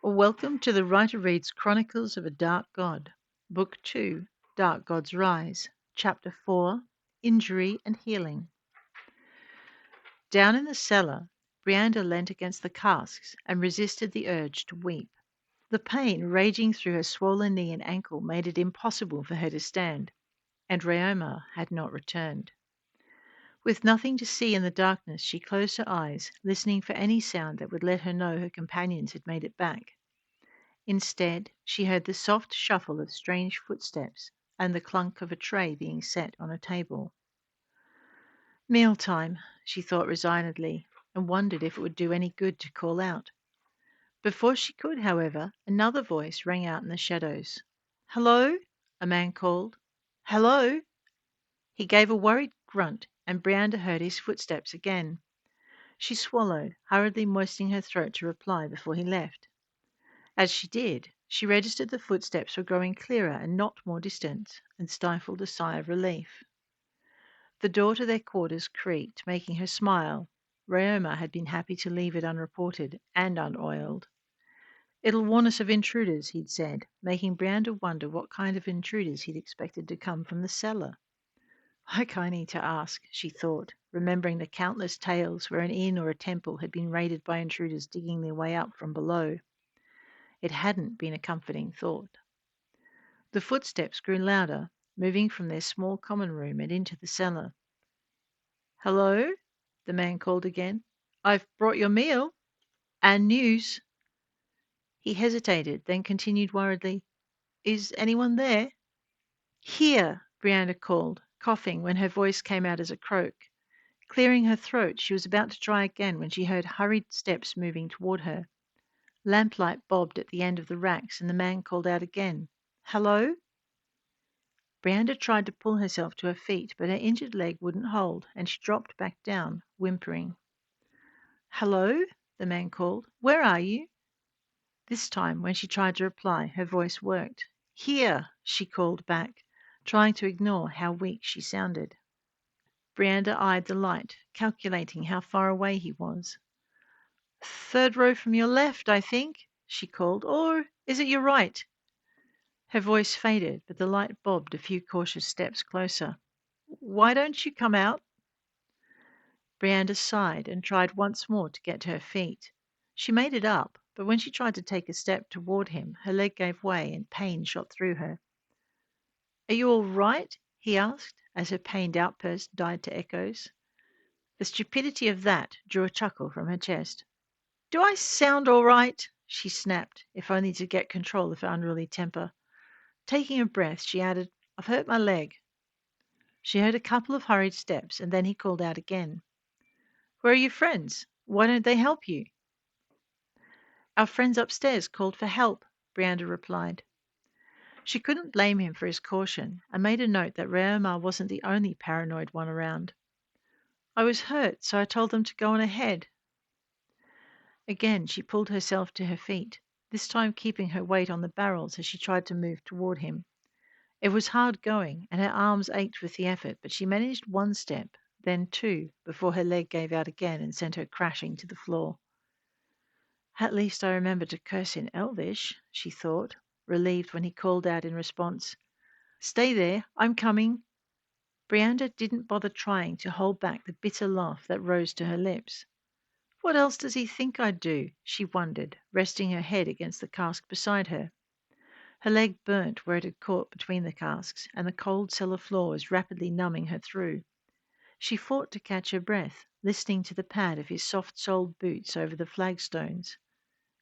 Welcome to the Writer Reads Chronicles of a Dark God, Book 2, Dark God's Rise, Chapter 4, Injury and Healing. Down in the cellar, Brianda leant against the casks and resisted the urge to weep. The pain raging through her swollen knee and ankle made it impossible for her to stand, and Rayoma had not returned. With nothing to see in the darkness, she closed her eyes, listening for any sound that would let her know her companions had made it back. Instead, she heard the soft shuffle of strange footsteps and the clunk of a tray being set on a table. Mealtime, she thought resignedly, and wondered if it would do any good to call out. Before she could, however, another voice rang out in the shadows. "Hello?" a man called. "Hello?" He gave a worried grunt, and Brianda heard his footsteps again. She swallowed, hurriedly moistening her throat to reply before he left. As she did, she registered the footsteps were growing clearer and not more distant, and stifled a sigh of relief. The door to their quarters creaked, making her smile. Rayoma had been happy to leave it unreported and unoiled. "It'll warn us of intruders," he'd said, making Brianda wonder what kind of intruders he'd expected to come from the cellar. Like I need to ask, she thought, remembering the countless tales where an inn or a temple had been raided by intruders digging their way up from below. It hadn't been a comforting thought. The footsteps grew louder, moving from their small common room and into the cellar. "Hello?" the man called again. "I've brought your meal and news." He hesitated, then continued worriedly, "Is anyone there?" "Here," Brianda called, coughing when her voice came out as a croak. Clearing her throat, she was about to try again when she heard hurried steps moving toward her. Lamplight bobbed at the end of the racks, and the man called out again, "Hello?" Brianda tried to pull herself to her feet, but her injured leg wouldn't hold, and she dropped back down, whimpering. "Hello?" the man called. "Where are you?" This time, when she tried to reply, her voice worked. "Here," she called back, trying to ignore how weak she sounded. Brianda eyed the light, calculating how far away he was. "Third row from your left, I think," she called. "Or is it your right?" Her voice faded, but the light bobbed a few cautious steps closer. "Why don't you come out?" Brianda sighed and tried once more to get to her feet. She made it up, but when she tried to take a step toward him, her leg gave way and pain shot through her. "Are you all right?" he asked, as her pained outburst died to echoes. The stupidity of that drew a chuckle from her chest. "Do I sound all right?" she snapped, if only to get control of her unruly temper. Taking a breath, she added, "I've hurt my leg." She heard a couple of hurried steps, and then he called out again. "Where are your friends? Why don't they help you?" "Our friends upstairs called for help," Brianda replied. She couldn't blame him for his caution, and made a note that Rayoma wasn't the only paranoid one around. "I was hurt, so I told them to go on ahead." Again she pulled herself to her feet, this time keeping her weight on the barrels as she tried to move toward him. It was hard going, and her arms ached with the effort, but she managed one step, then two, before her leg gave out again and sent her crashing to the floor. "At least I remember to curse in Elvish," she thought, relieved when he called out in response, "Stay there, I'm coming." Brianda didn't bother trying to hold back the bitter laugh that rose to her lips. "What else does he think I'd do?" she wondered, resting her head against the cask beside her. Her leg burnt where it had caught between the casks, and the cold cellar floor was rapidly numbing her through. She fought to catch her breath, listening to the pad of his soft-soled boots over the flagstones.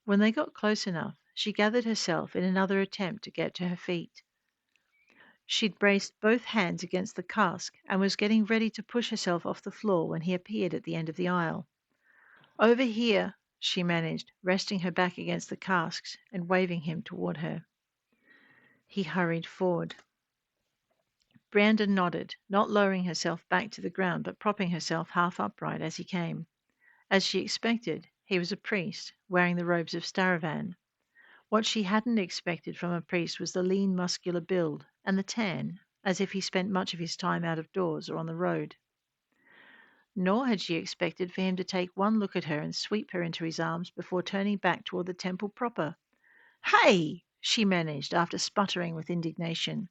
When they got close enough, she gathered herself in another attempt to get to her feet. She'd braced both hands against the cask and was getting ready to push herself off the floor when he appeared at the end of the aisle. "Over here," she managed, resting her back against the casks and waving him toward her. He hurried forward. Brianda nodded, not lowering herself back to the ground, but propping herself half upright as he came. As she expected, he was a priest, wearing the robes of Staravan. What she hadn't expected from a priest was the lean, muscular build, and the tan, as if he spent much of his time out of doors or on the road. Nor had she expected for him to take one look at her and sweep her into his arms before turning back toward the temple proper. Hey! She managed, after sputtering with indignation.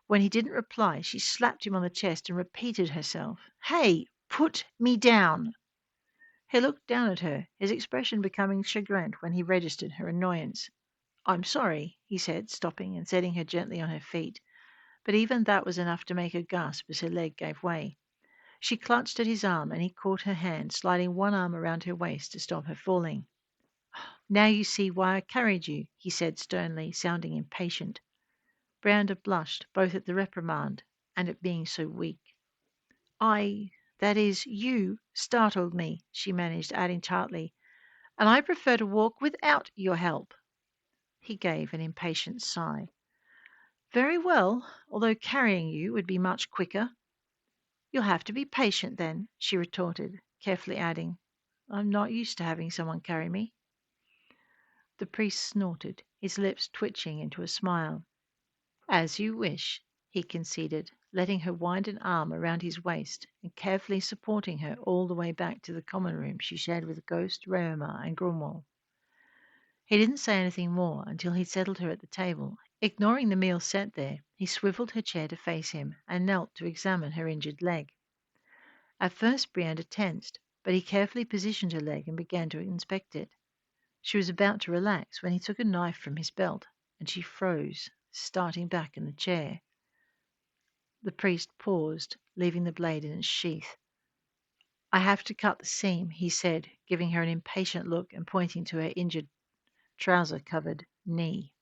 When he didn't reply, she slapped him on the chest and repeated herself. Hey! Put me down! He looked down at her, his expression becoming chagrined when he registered her annoyance. I'm sorry, he said, stopping and setting her gently on her feet, but even that was enough to make her gasp as her leg gave way. She clutched at his arm and he caught her hand, sliding one arm around her waist to stop her falling. Now you see why I carried you, he said sternly, sounding impatient. Brianda blushed, both at the reprimand and at being so weak. That is, you startled me, she managed, adding tartly, and I prefer to walk without your help. He gave an impatient sigh. Very well, although carrying you would be much quicker. You'll have to be patient then, she retorted, carefully adding, I'm not used to having someone carry me. The priest snorted, his lips twitching into a smile. As you wish, he conceded, letting her wind an arm around his waist and carefully supporting her all the way back to the common room she shared with Ghost, Rheuma, and Grumwell. He didn't say anything more until he'd settled her at the table. Ignoring the meal set there, he swiveled her chair to face him and knelt to examine her injured leg. At first Brianda tensed, but he carefully positioned her leg and began to inspect it. She was about to relax when he took a knife from his belt, and she froze, starting back in the chair. The priest paused, leaving the blade in its sheath. I have to cut the seam, he said, giving her an impatient look and pointing to her injured, trouser-covered knee.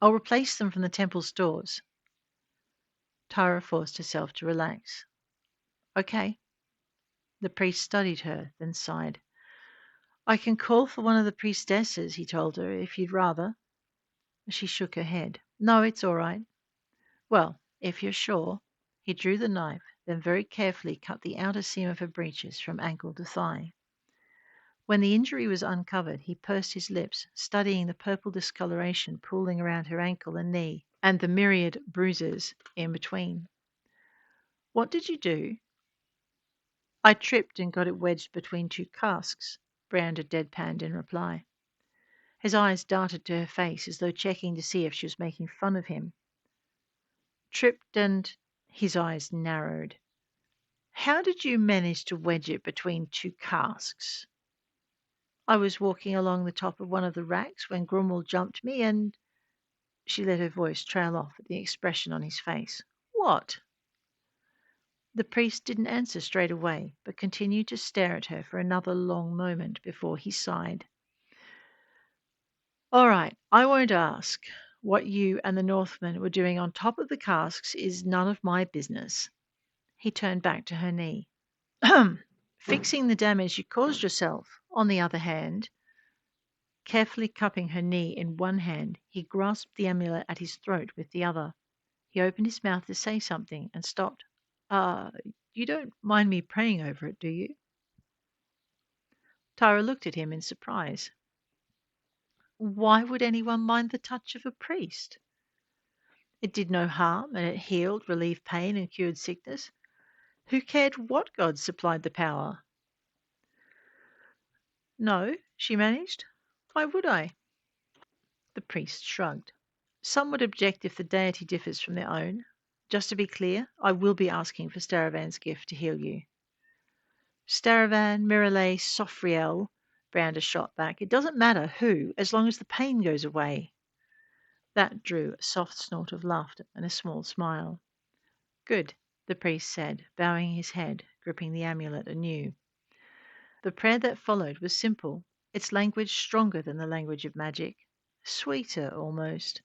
I'll replace them from the temple stores. Tyra forced herself to relax. Okay. The priest studied her, then sighed. I can call for one of the priestesses, he told her, if you'd rather. She shook her head. No, it's all right. Well, if you're sure. He drew the knife, then very carefully cut the outer seam of her breeches from ankle to thigh. When the injury was uncovered, he pursed his lips, studying the purple discoloration pooling around her ankle and knee, and the myriad bruises in between. What did you do? I tripped and got it wedged between two casks, Brianda deadpanned in reply. His eyes darted to her face as though checking to see if she was making fun of him. Tripped and his eyes narrowed. How did you manage to wedge it between two casks? I was walking along the top of one of the racks when Grumwell jumped me and she let her voice trail off at the expression on his face. What? The priest didn't answer straight away, but continued to stare at her for another long moment before he sighed. All right, I won't ask. What you and the Northmen were doing on top of the casks is none of my business. He turned back to her knee. Fixing the damage you caused yourself, on the other hand. Carefully cupping her knee in one hand, he grasped the amulet at his throat with the other. He opened his mouth to say something and stopped. Uh, you don't mind me praying over it, do you? Tyra looked at him in surprise. Why would anyone mind the touch of a priest? It did no harm, and it healed, relieved pain, and cured sickness. Who cared what god supplied the power? No, she managed. Why would I? The priest shrugged. Some would object if the deity differs from their own. Just to be clear, I will be asking for Staravan's gift to heal you. Staravan, Miralay, Sofriel, Brianda shot back. It doesn't matter who, as long as the pain goes away. That drew a soft snort of laughter and a small smile. Good, the priest said, bowing his head, gripping the amulet anew. The prayer that followed was simple, its language stronger than the language of magic, sweeter almost.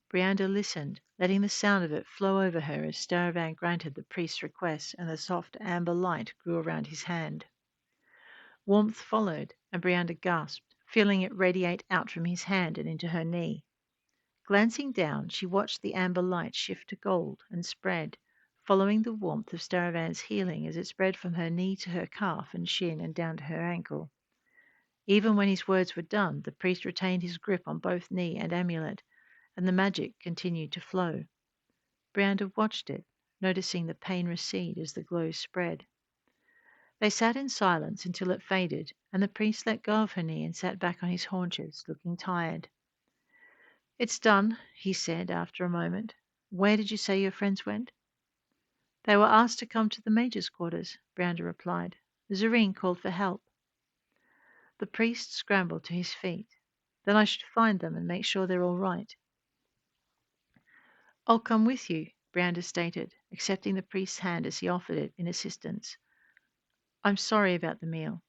Brianda listened, letting the sound of it flow over her as Staravan granted the priest's request and the soft amber light grew around his hand. Warmth followed, and Brianda gasped, feeling it radiate out from his hand and into her knee. Glancing down, she watched the amber light shift to gold and spread, following the warmth of Staravan's healing as it spread from her knee to her calf and shin and down to her ankle. Even when his words were done, the priest retained his grip on both knee and amulet, and the magic continued to flow. Brianda watched it, noticing the pain recede as the glow spread. They sat in silence until it faded, and the priest let go of her knee and sat back on his haunches, looking tired. It's done, he said after a moment. Where did you say your friends went? They were asked to come to the Major's quarters, Brianda replied. Zareen called for help. The priest scrambled to his feet. Then I should find them and make sure they're all right. I'll come with you, Brianda stated, accepting the priest's hand as he offered it in assistance. I'm sorry about the meal.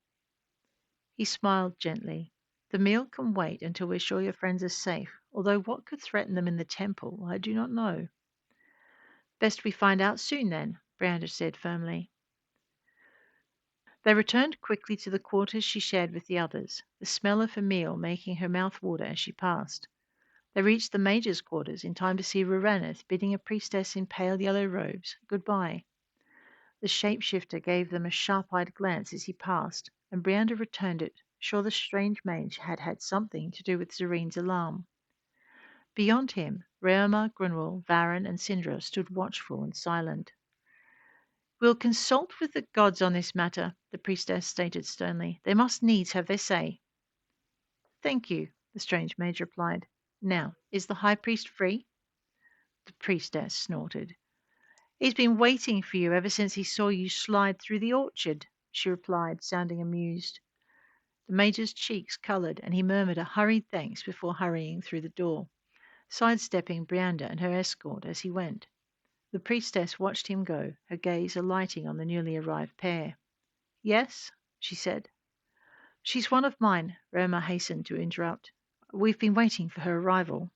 He smiled gently. The meal can wait until we're sure your friends are safe, although what could threaten them in the temple, I do not know. Best we find out soon, then, Brianda said firmly. They returned quickly to the quarters she shared with the others, the smell of her meal making her mouth water as she passed. They reached the Major's quarters in time to see Ruranith bidding a priestess in pale yellow robes goodbye. The shapeshifter gave them a sharp-eyed glance as he passed, and Brianda returned it, sure the strange mage had had something to do with Zareen's alarm. Beyond him, Rheoma, Grunwald, Varin, and Sindra stood watchful and silent. We'll consult with the gods on this matter, the priestess stated sternly. They must needs have their say. Thank you, the strange mage replied. Now, is the high priest free? The priestess snorted. He's been waiting for you ever since he saw you slide through the orchard, she replied, sounding amused. The major's cheeks coloured, and he murmured a hurried thanks before hurrying through the door, sidestepping Brianda and her escort as he went. The priestess watched him go, her gaze alighting on the newly arrived pair. Yes, she said. She's one of mine, Roma hastened to interrupt. We've been waiting for her arrival.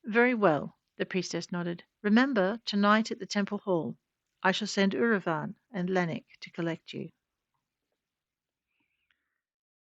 Very well, the priestess nodded. Remember, tonight at the temple hall. I shall send Uravan and Lennox to collect you.